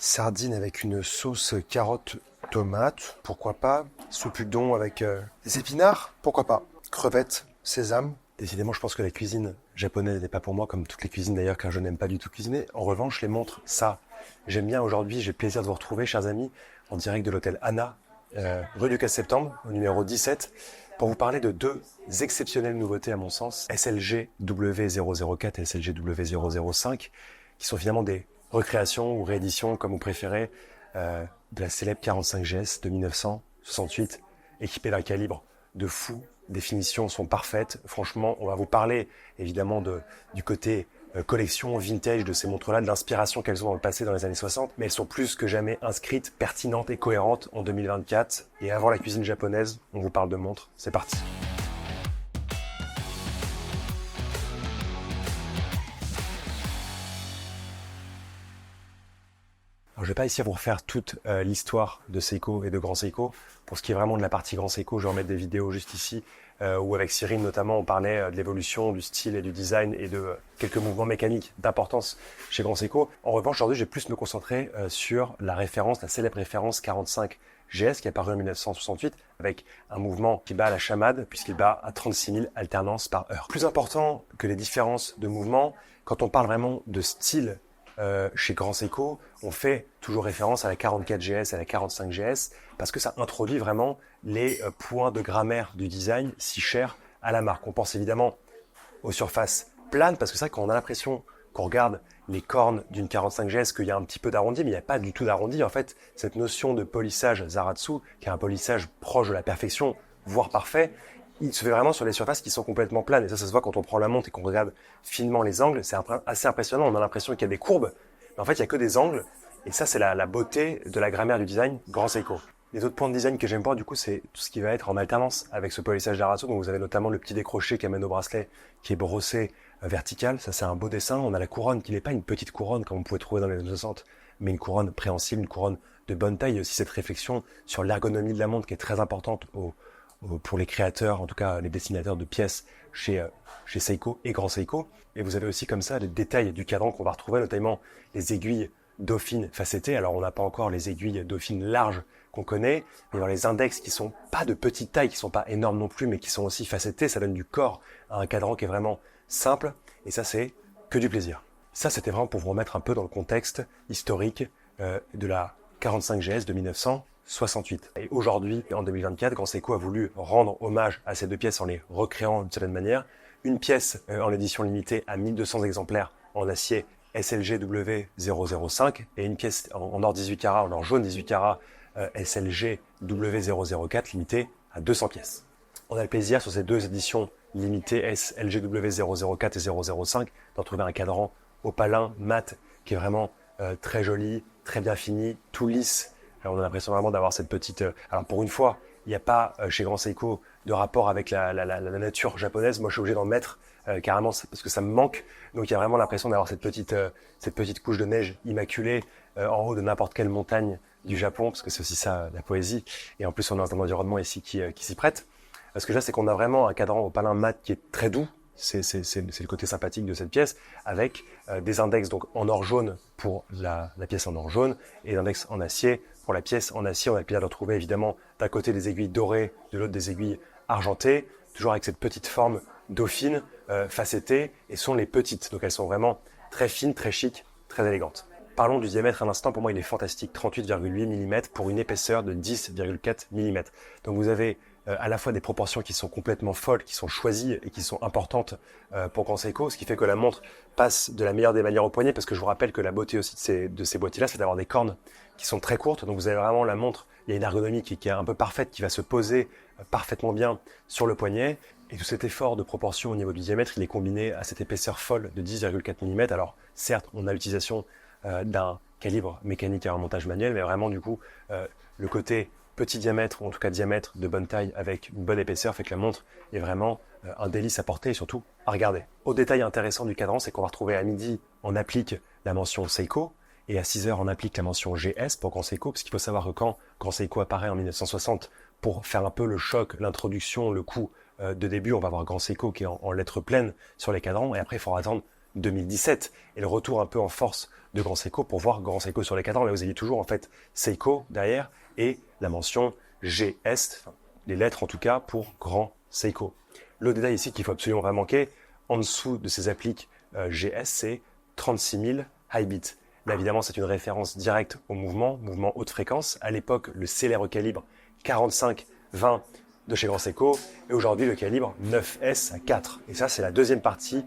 Sardines avec une sauce carotte tomate, pourquoi pas. Soupe udon avec des épinards, pourquoi pas. Crevettes, sésame. Décidément, je pense que la cuisine japonaise n'est pas pour moi, comme toutes les cuisines d'ailleurs, car je n'aime pas du tout cuisiner. En revanche, les montres, ça, j'aime bien. Aujourd'hui, j'ai le plaisir de vous retrouver, chers amis, en direct de l'hôtel Anna, rue du 15 septembre, au numéro 17, pour vous parler de deux exceptionnelles nouveautés à mon sens, SLG W004 et SLG W005, qui sont finalement des recréations ou rééditions, comme vous préférez, de la célèbre 45GS de 1968, équipée d'un calibre de fou. Les finitions sont parfaites. Franchement, on va vous parler évidemment du côté collection vintage de ces montres-là, de l'inspiration qu'elles ont dans le passé, dans les années 60, mais elles sont plus que jamais inscrites, pertinentes et cohérentes en 2024. Et avant la cuisine japonaise, on vous parle de montres. C'est parti. Alors, je vais pas ici vous refaire toute l'histoire de Seiko et de Grand Seiko. Pour ce qui est vraiment de la partie Grand Seiko, je vais remettre des vidéos juste ici, où avec Cyril notamment, on parlait de l'évolution, du style et du design et de quelques mouvements mécaniques d'importance chez Grand Seiko. En revanche, aujourd'hui, je vais plus me concentrer sur la référence, la célèbre référence 45 GS qui est apparue en 1968 avec un mouvement qui bat à la chamade puisqu'il bat à 36 000 alternances par heure. Plus important que les différences de mouvement, quand on parle vraiment de style chez Grand Seiko, on fait toujours référence à la 44 GS, à la 45 GS, parce que ça introduit vraiment les points de grammaire du design si chers à la marque. On pense évidemment aux surfaces planes, parce que c'est vrai qu'on a l'impression qu'on regarde les cornes d'une 45 GS qu'il y a un petit peu d'arrondi, mais il n'y a pas du tout d'arrondi. En fait, cette notion de polissage Zaratsu, qui est un polissage proche de la perfection, voire parfait, il se fait vraiment sur les surfaces qui sont complètement planes. Et ça se voit quand on prend la montre et qu'on regarde finement les angles. C'est assez impressionnant. On a l'impression qu'il y a des courbes. Mais en fait, il n'y a que des angles. Et ça, c'est la beauté de la grammaire du design Grand Seiko. Les autres points de design que j'aime pas, du coup, c'est tout ce qui va être en alternance avec ce polissage d'Arasu. Donc, vous avez notamment le petit décroché qui amène au bracelet, qui est brossé vertical. Ça, c'est un beau dessin. On a la couronne qui n'est pas une petite couronne comme on pouvait trouver dans les années 60, mais une couronne préhensile, une couronne de bonne taille. Il y a aussi cette réflexion sur l'ergonomie de la montre qui est très importante pour les créateurs, en tout cas les dessinateurs de pièces chez Seiko et Grand Seiko. Et vous avez aussi comme ça les détails du cadran qu'on va retrouver, notamment les aiguilles dauphines facettées. Alors on n'a pas encore les aiguilles dauphines larges qu'on connaît, mais dans les index qui sont pas de petite taille, qui sont pas énormes non plus, mais qui sont aussi facettées, ça donne du corps à un cadran qui est vraiment simple. Et ça, c'est que du plaisir. Ça, c'était vraiment pour vous remettre un peu dans le contexte historique de la 45 GS de 1968. Et aujourd'hui, en 2024, Grand Seiko a voulu rendre hommage à ces deux pièces en les recréant d'une certaine manière. Une pièce en édition limitée à 1200 exemplaires en acier SLG W005 et une pièce en or 18 carats, en or jaune 18 carats SLG W004 limitée à 200 pièces. On a le plaisir sur ces deux éditions limitées SLG W004 et 005 d'en trouver un cadran opalin mat qui est vraiment très joli, très bien fini, tout lisse. Alors on a l'impression vraiment d'avoir cette petite... Alors pour une fois, il n'y a pas chez Grand Seiko de rapport avec la nature japonaise. Moi, je suis obligé d'en mettre carrément parce que ça me manque. Donc il y a vraiment l'impression d'avoir cette petite couche de neige immaculée en haut de n'importe quelle montagne du Japon, parce que c'est aussi ça la poésie. Et en plus, on est dans un environnement ici qui s'y prête. Ce que là, c'est qu'on a vraiment un cadran opalin mat qui est très doux. C'est le côté sympathique de cette pièce, avec des index donc en or jaune pour la pièce en or jaune et des index en acier pour la pièce en acier. On a le plaisir de retrouver évidemment d'un côté des aiguilles dorées, de l'autre des aiguilles argentées, toujours avec cette petite forme dauphine facettée, et sont les petites. Donc elles sont vraiment très fines, très chic, très élégantes. Parlons du diamètre un instant. Pour moi, il est fantastique. 38,8 mm pour une épaisseur de 10,4 mm. Donc vous avez à la fois des proportions qui sont complètement folles, qui sont choisies et qui sont importantes pour Grand Seiko, ce qui fait que la montre passe de la meilleure des manières au poignet, parce que je vous rappelle que la beauté aussi de ces boîtiers-là, c'est d'avoir des cornes qui sont très courtes. Donc vous avez vraiment la montre, il y a une ergonomie qui est un peu parfaite, qui va se poser parfaitement bien sur le poignet. Et tout cet effort de proportion au niveau du diamètre, il est combiné à cette épaisseur folle de 10,4 mm. Alors certes, on a l'utilisation d'un calibre mécanique et un montage manuel, mais vraiment du coup, le côté petit diamètre, ou en tout cas diamètre de bonne taille avec une bonne épaisseur, fait que la montre est vraiment un délice à porter et surtout à regarder. Au détail intéressant du cadran, c'est qu'on va retrouver à midi, on applique la mention Seiko, et à 6 heures, on applique la mention GS pour Grand Seiko, parce qu'il faut savoir que quand Grand Seiko apparaît en 1960, pour faire un peu le choc, l'introduction, le coup de début, on va avoir Grand Seiko qui est en lettres pleines sur les cadrans, et après il faudra attendre 2017 et le retour un peu en force de Grand Seiko pour voir Grand Seiko sur les cadrans. Mais vous avez toujours en fait Seiko derrière et la mention GS, enfin, les lettres en tout cas pour Grand Seiko. Le détail ici qu'il faut absolument pas manquer, en dessous de ces appliques GS, c'est 36 000 high bits. Là évidemment c'est une référence directe au mouvement haute fréquence. À l'époque le CLR calibre 45-20 de chez Grand Seiko et aujourd'hui le calibre 9S à 4. Et ça c'est la deuxième partie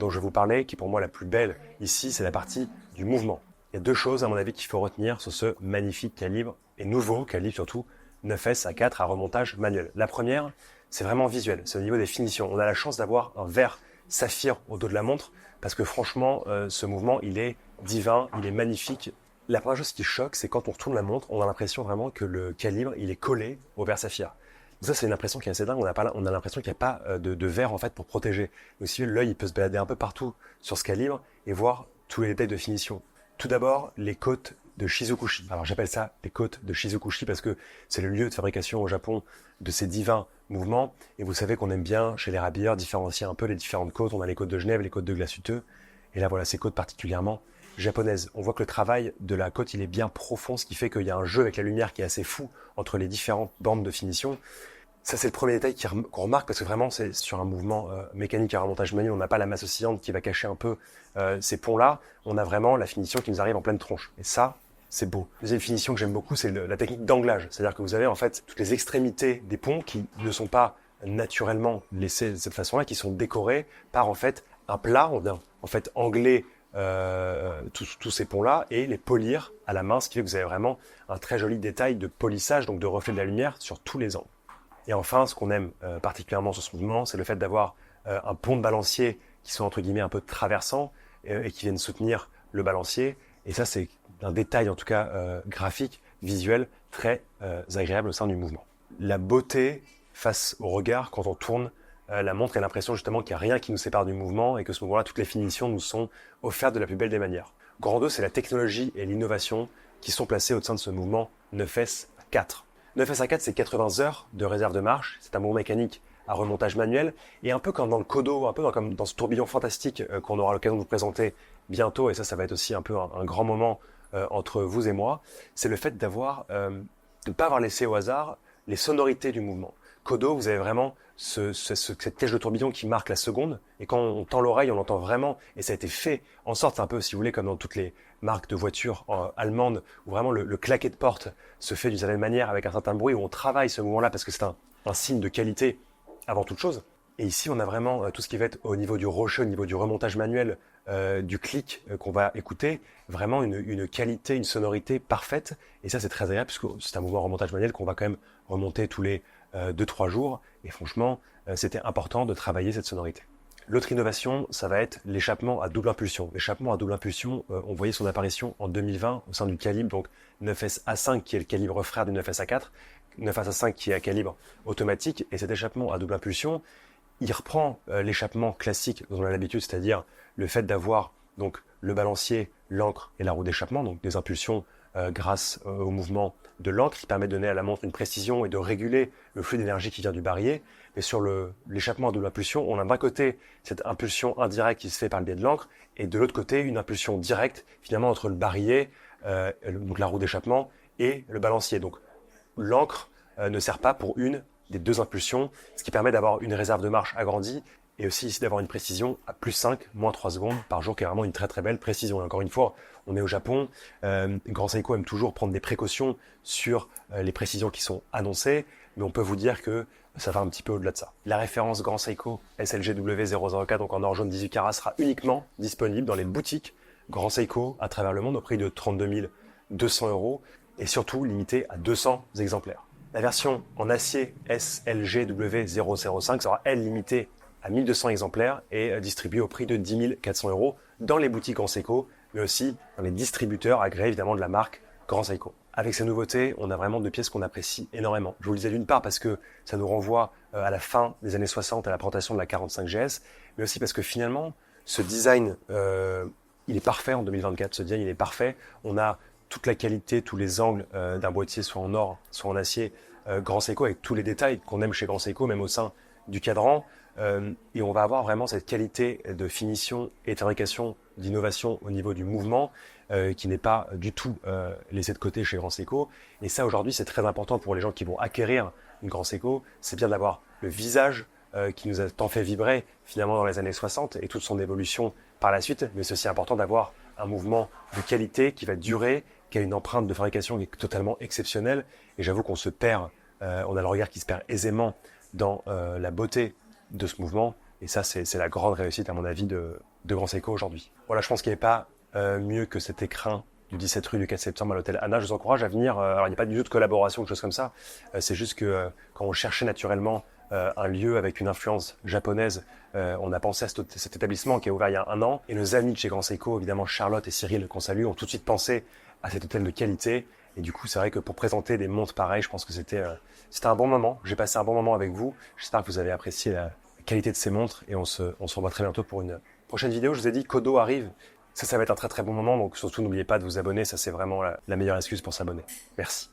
dont je vais vous parler qui est pour moi la plus belle ici, c'est la partie du mouvement. Il y a deux choses à mon avis qu'il faut retenir sur ce magnifique calibre et nouveau calibre surtout 9S à 4 à remontage manuel. La première, c'est vraiment visuel, c'est au niveau des finitions. On a la chance d'avoir un vert saphir au dos de la montre parce que franchement ce mouvement il est divin, il est magnifique. La première chose qui choque, c'est quand on retourne la montre, on a l'impression vraiment que le calibre il est collé au vert saphir. Ça, c'est une impression qui est assez dingue. On a l'impression qu'il n'y a pas de verre en fait pour protéger. Aussi, l'œil il peut se balader un peu partout sur ce calibre et voir tous les détails de finition. Tout d'abord, les côtes de Shizukushi. Alors j'appelle ça les côtes de Shizukushi parce que c'est le lieu de fabrication au Japon de ces divins mouvements. Et vous savez qu'on aime bien chez les rabilleurs différencier un peu les différentes côtes. On a les côtes de Genève, les côtes de Glacuteux. Et là voilà, ces côtes particulièrement japonaises. On voit que le travail de la côte il est bien profond, ce qui fait qu'il y a un jeu avec la lumière qui est assez fou entre les différentes bandes de finition. Ça c'est le premier détail qu'on remarque parce que vraiment c'est sur un mouvement mécanique à remontage manuel, on n'a pas la masse oscillante qui va cacher un peu ces ponts-là. On a vraiment la finition qui nous arrive en pleine tronche. Et ça, c'est beau. Deuxième finition que j'aime beaucoup, c'est la technique d'anglage. C'est-à-dire que vous avez en fait toutes les extrémités des ponts qui ne sont pas naturellement laissées de cette façon-là, qui sont décorées par en fait un plat. On vient en fait angler tous ces ponts-là et les polir à la main, ce qui fait que vous avez vraiment un très joli détail de polissage, donc de reflet de la lumière sur tous les angles. Et enfin, ce qu'on aime particulièrement sur ce mouvement, c'est le fait d'avoir un pont de balancier qui sont entre guillemets un peu traversants et qui viennent soutenir le balancier. Et ça, c'est un détail en tout cas graphique, visuel, très agréable au sein du mouvement. La beauté face au regard quand on tourne la montre et l'impression justement qu'il n'y a rien qui nous sépare du mouvement et que ce mouvement-là, toutes les finitions nous sont offertes de la plus belle des manières. Grand 2, c'est la technologie et l'innovation qui sont placées au sein de ce mouvement 9S 4. 9S à 4, c'est 80 heures de réserve de marche. C'est un mouvement mécanique à remontage manuel. Et un peu comme dans le Kodo, un peu comme dans ce tourbillon fantastique qu'on aura l'occasion de vous présenter bientôt, et ça va être aussi un peu un grand moment entre vous et moi, c'est le fait de ne pas avoir laissé au hasard les sonorités du mouvement. Kodo, vous avez vraiment cette cage de tourbillon qui marque la seconde, et quand on tend l'oreille, on l'entend vraiment, et ça a été fait en sorte un peu, si vous voulez, comme dans toutes les marques de voitures allemandes, où vraiment le claquet de porte se fait d'une certaine manière avec un certain bruit, où on travaille ce mouvement-là parce que c'est un signe de qualité avant toute chose. Et ici, on a vraiment tout ce qui va être au niveau du rocher, au niveau du remontage manuel, du clic qu'on va écouter, vraiment une qualité, une sonorité parfaite. Et ça, c'est très agréable puisque c'est un mouvement remontage manuel qu'on va quand même remonter tous les 2-3 jours. Et franchement, c'était important de travailler cette sonorité. L'autre innovation, ça va être l'échappement à double impulsion. L'échappement à double impulsion, on voyait son apparition en 2020 au sein du calibre, donc 9S A5 qui est le calibre frère du 9S A4, 9S A5 qui est à calibre automatique. Et cet échappement à double impulsion, il reprend l'échappement classique dont on a l'habitude, c'est-à-dire le fait d'avoir donc le balancier, l'ancre et la roue d'échappement, donc des impulsions grâce au mouvement de l'ancre qui permet de donner à la montre une précision et de réguler le flux d'énergie qui vient du barillet. Mais sur l'échappement à double impulsion, on a d'un côté cette impulsion indirecte qui se fait par le biais de l'ancre et de l'autre côté une impulsion directe finalement entre le barillet, donc la roue d'échappement et le balancier. Donc l'ancre ne sert pas pour une des deux impulsions, ce qui permet d'avoir une réserve de marche agrandie et aussi ici d'avoir une précision à plus 5, moins 3 secondes par jour, qui est vraiment une très très belle précision. Et encore une fois, on est au Japon, Grand Seiko aime toujours prendre des précautions sur les précisions qui sont annoncées, mais on peut vous dire que ça va un petit peu au-delà de ça. La référence Grand Seiko SLGW004, donc en or jaune 18 carats, sera uniquement disponible dans les boutiques Grand Seiko à travers le monde au prix de 32 200 € et surtout limité à 200 exemplaires. La version en acier SLGW005 sera elle limitée à 1200 exemplaires et distribuée au prix de 10 400 € dans les boutiques Grand Seiko, mais aussi dans les distributeurs agréés évidemment de la marque Grand Seiko. Avec ces nouveautés, on a vraiment deux pièces qu'on apprécie énormément. Je vous le disais d'une part parce que ça nous renvoie à la fin des années 60 à la présentation de la 45 GS, mais aussi parce que finalement, ce design, il est parfait en 2024. Ce design, il est parfait. On a toute la qualité, tous les angles d'un boîtier, soit en or, soit en acier, Grand Seiko, avec tous les détails qu'on aime chez Grand Seiko, même au sein du cadran. Et on va avoir vraiment cette qualité de finition et de fabrication, d'innovation au niveau du mouvement qui n'est pas du tout laissé de côté chez Grand Seiko. Et ça, aujourd'hui, c'est très important pour les gens qui vont acquérir une Grand Seiko. C'est bien d'avoir le visage qui nous a tant fait vibrer finalement dans les années 60 et toute son évolution par la suite. Mais c'est aussi important d'avoir un mouvement de qualité qui va durer, qui a une empreinte de fabrication qui est totalement exceptionnelle. Et j'avoue qu'on se perd, on a le regard qui se perd aisément dans la beauté de ce mouvement. Et ça, c'est la grande réussite, à mon avis, de Grand Seiko aujourd'hui. Voilà, je pense qu'il n'y avait pas mieux que cet écrin du 17 rue du 4 septembre à l'hôtel Anna. Je vous encourage à venir. Alors, il n'y a pas du tout de collaboration ou de choses comme ça. C'est juste que quand on cherchait naturellement un lieu avec une influence japonaise, on a pensé à cet établissement qui a ouvert il y a 1 an. Et nos amis de chez Grand Seiko, évidemment Charlotte et Cyril, qu'on salue, ont tout de suite pensé à cet hôtel de qualité. Et du coup, c'est vrai que pour présenter des montres pareilles, je pense que c'était un bon moment. J'ai passé un bon moment avec vous. J'espère que vous avez apprécié la qualité de ces montres. Et on se revoit très bientôt pour une prochaine vidéo. Je vous ai dit, Kodo arrive. Ça va être un très très bon moment. Donc surtout, n'oubliez pas de vous abonner. Ça, c'est vraiment la meilleure excuse pour s'abonner. Merci.